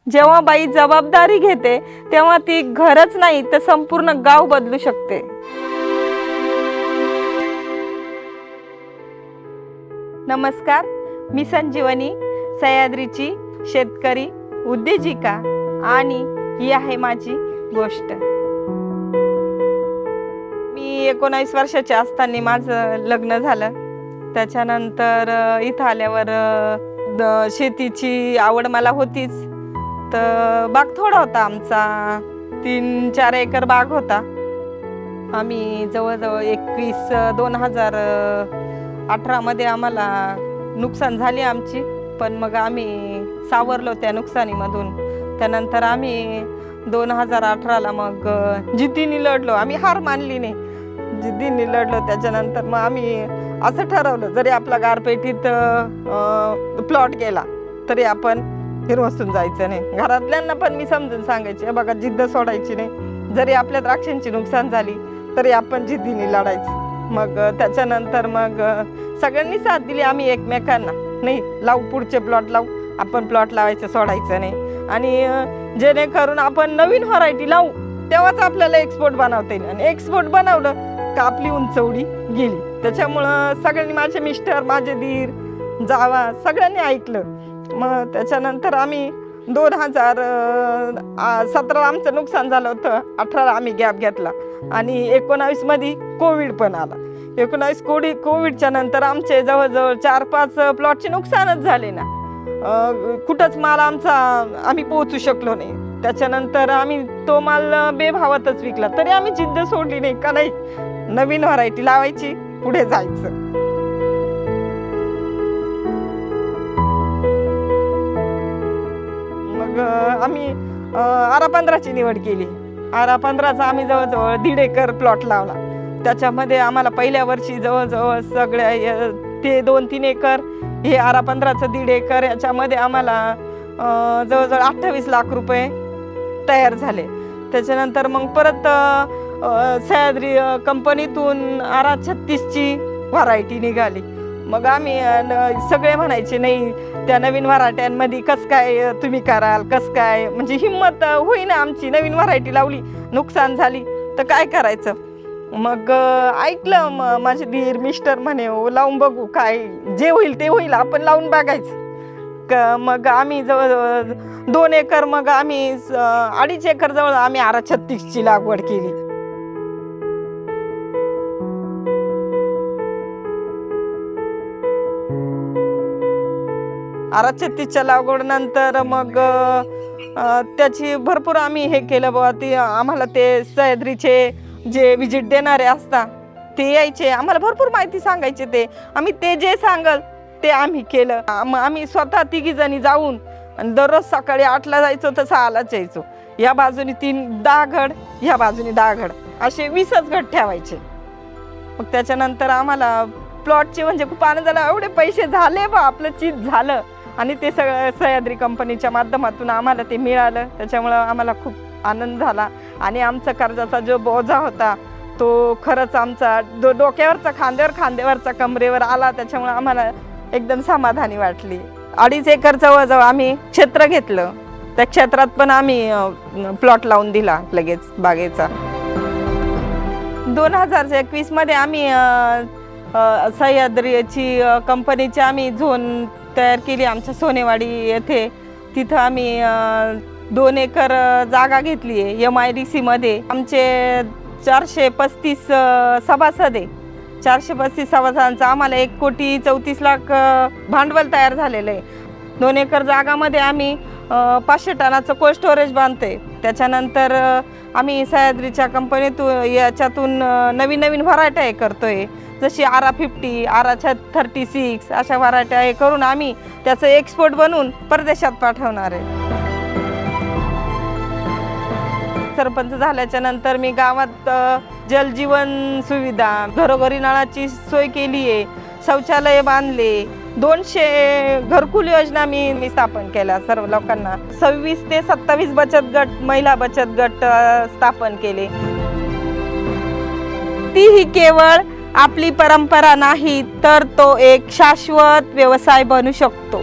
जेव्हा बाई जबाबदारी घेते तेव्हा ती घरच नाही तर संपूर्ण गाव बदलू शकते। नमस्कार, मी संजीवनी, सह्याद्रीची शेतकरी उद्योजिका आणि ही आहे माझी गोष्ट। मी 19 वर्षाची असताना माझं लग्न झालं। त्याच्यानंतर इथं आल्यावर शेतीची आवड मला होतीच, तर बाग थोडा होता आमचा, 3-4 एकर बाग होता। आम्ही जवळजवळ 2018 मध्ये आम्हाला नुकसान झाली आमची, पण मग आम्ही सावरलो त्या नुकसानीमधून। त्यानंतर आम्ही 2018ला मग जिद्दीने लढलो, आम्ही हार मानली नाही, जिद्दीने लढलो। त्याच्यानंतर मग आम्ही असं ठरवलं, जरी आपला गारपेटीत प्लॉट गेला तरी आपण हिरवसून जायचं नाही। घरातल्यांना पण मी समजून सांगायचे, बघा जिद्द सोडायची नाही, जरी आपल्या द्राक्षांची नुकसान झाली तरी आपण जिद्दीने लढायचं। मग त्याच्यानंतर मग सगळ्यांनी साथ दिली आम्ही एकमेकांना, नाही लावू पुढचे प्लॉट लावू, आपण प्लॉट लावायचं सोडायचं नाही, आणि जेणेकरून आपण नवीन व्हरायटी लावू तेव्हाच आपल्याला एक्सपोर्ट बनवता येईल, आणि एक्सपोर्ट बनवलं का आपली उंचवडी गेली। त्याच्यामुळं सगळ्यांनी, माझे मिस्टर, माझे दीर, जावा, सगळ्यांनी ऐकलं। मग त्याच्यानंतर आम्ही 2017ला आमचं नुकसान झालं होतं, 18ला आम्ही गॅप घेतला, आणि 19 मध्ये कोविड पण आला। 19 कोविडच्या नंतर आमचे जवळजवळ 4-5 प्लॉटचे नुकसानच झाले ना, कुठंच माल आमचा आम्ही पोहोचू शकलो नाही। त्याच्यानंतर आम्ही तो माल बेभावातच विकला, तरी आम्ही जिद्द सोडली नाही, का नाही नवीन व्हरायटी लावायची, पुढे जायचं। मग आम्ही आरा 15ची निवड केली। आरा 15चा आम्ही जवळजवळ 1.5 एकर प्लॉट लावला। त्याच्यामध्ये आम्हाला पहिल्या वर्षी जवळजवळ सगळ्या ते 2-3 एकर, हे आरा 15चं 1.5 एकर, याच्यामध्ये आम्हाला जवळजवळ 28 लाख रुपये तयार झाले। त्याच्यानंतर मग परत सह्याद्री कंपनीतून आरा 36ची व्हरायटी निघाली। मग आम्ही सगळे म्हणायचे, नाही त्या नवीन व्हरायट्यांमध्ये कसं काय तुम्ही कराल, कसं काय, म्हणजे हिंमत होईना आमची, नवीन व्हरायटी लावली, नुकसान झाली तर काय करायचं। मग ऐकलं माझे दीर, मिस्टर म्हणे लावून बघू, काय जे होईल ते होईल, आपण लावून बघायचं। मग आम्ही जवळ 2 एकर, मग आम्ही 2.5 एकर जवळ आम्ही आरा 36ची लागवड केली। आरा 36च्या लागवडीनंतर मग त्याची भरपूर आम्ही हे केलं बाबा, ते आम्हाला ते सह्याद्रीचे जे विजिट देणारे असतात ते यायचे, आम्हाला भरपूर माहिती सांगायचे, ते जे सांगल ते आम्ही केलं। आम्ही स्वतः 3 जणी जाऊन दररोज सकाळी 8ला जायचो तर 6लाच यायचो। या बाजूने 10 घड, ह्या बाजूने 10 घड, असे 20च घड ठेवायचे। मग त्याच्यानंतर आम्हाला प्लॉटचे म्हणजे खूप आनंद झाला, एवढे पैसे झाले बा, आपलं चीज झालं, आणि ते सगळं सह्याद्री कंपनीच्या माध्यमातून आम्हाला ते मिळालं। त्याच्यामुळं आम्हाला खूप आनंद झाला, आणि आमचा कर्जाचा जो बोजा होता तो खरंच आमचा डोक्यावरचा खांद्यावरचा कमरेवर आला। त्याच्यामुळे आम्हाला एकदम समाधानी वाटली। 2.5 एकर जवळजवळ आम्ही क्षेत्र घेतलं, त्या क्षेत्रात पण आम्ही प्लॉट लावून दिला लगेच बागेचा। 2021 मध्ये आम्ही सह्याद्रीची कंपनीची आम्ही झोन तयार केली आमच्या सोनेवाडी येथे। तिथं आम्ही 2 एकर जागा घेतली आहे MIDC मध्ये। आमचे 435 सभासद आहे, 435 सभासदांचा आम्हाला 1,34,00,000 भांडवल तयार झालेलं आहे। 2 एकर जागामध्ये आम्ही 500 टनाचं कोल्ड स्टोरेज बांधतोय। त्याच्यानंतर आम्ही सह्याद्रीच्या कंपनीतून याच्यातून नवीन व्हरायट्या हे करतोय, जशी आरा 50, आरा 36 अशा व्हरायट्या हे करून आम्ही त्याचं एक्सपोर्ट बनवून परदेशात पाठवणार आहे। सरपंच झाल्याच्या नंतर मी गावात जलजीवन सुविधा, घरोघरी नळाची सोय केली आहे, शौचालय बांधले, 200 घरकुल योजना मी स्थापन केल्या सर्व लोकांना। 26 ते 27 बचत गट, महिला बचत गट स्थापन केले। ती ही केवळ आपली परंपरा नाही, तर तो एक शाश्वत व्यवसाय बनू शकतो।